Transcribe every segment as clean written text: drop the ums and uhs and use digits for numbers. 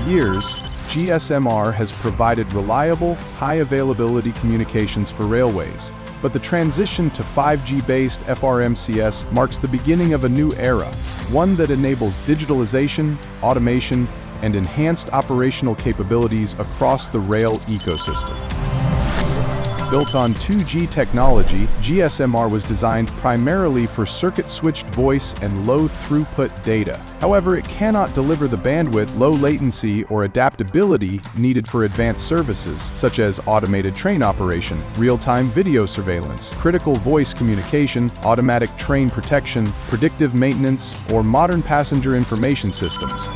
years, GSM-R has provided reliable, high-availability communications for railways. But the transition to 5G-based FRMCS marks the beginning of a new era, one that enables digitalization, automation, and enhanced operational capabilities across the rail ecosystem. Built on 2G technology, GSM-R was designed primarily for circuit-switched voice and low-throughput data. However, it cannot deliver the bandwidth, low latency, or adaptability needed for advanced services, such as automated train operation, real-time video surveillance, critical voice communication, automatic train protection, predictive maintenance, or modern passenger information systems.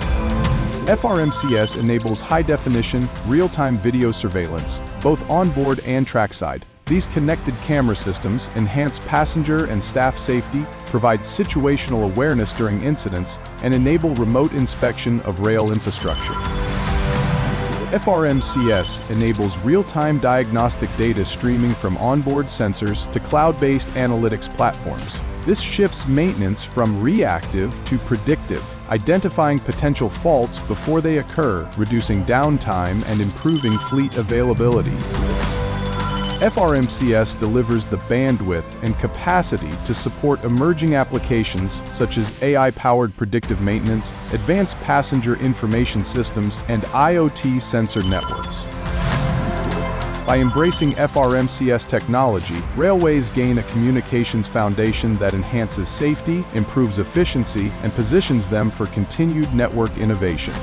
FRMCS enables high-definition, real-time video surveillance, both onboard and trackside. These connected camera systems enhance passenger and staff safety, provide situational awareness during incidents, and enable remote inspection of rail infrastructure. FRMCS enables real-time diagnostic data streaming from onboard sensors to cloud-based analytics platforms. This shifts maintenance from reactive to predictive, identifying potential faults before they occur, reducing downtime and improving fleet availability. FRMCS delivers the bandwidth and capacity to support emerging applications such as AI-powered predictive maintenance, advanced passenger information systems, and IoT sensor networks. By embracing FRMCS technology, railways gain a communications foundation that enhances safety, improves efficiency, and positions them for continued network innovation.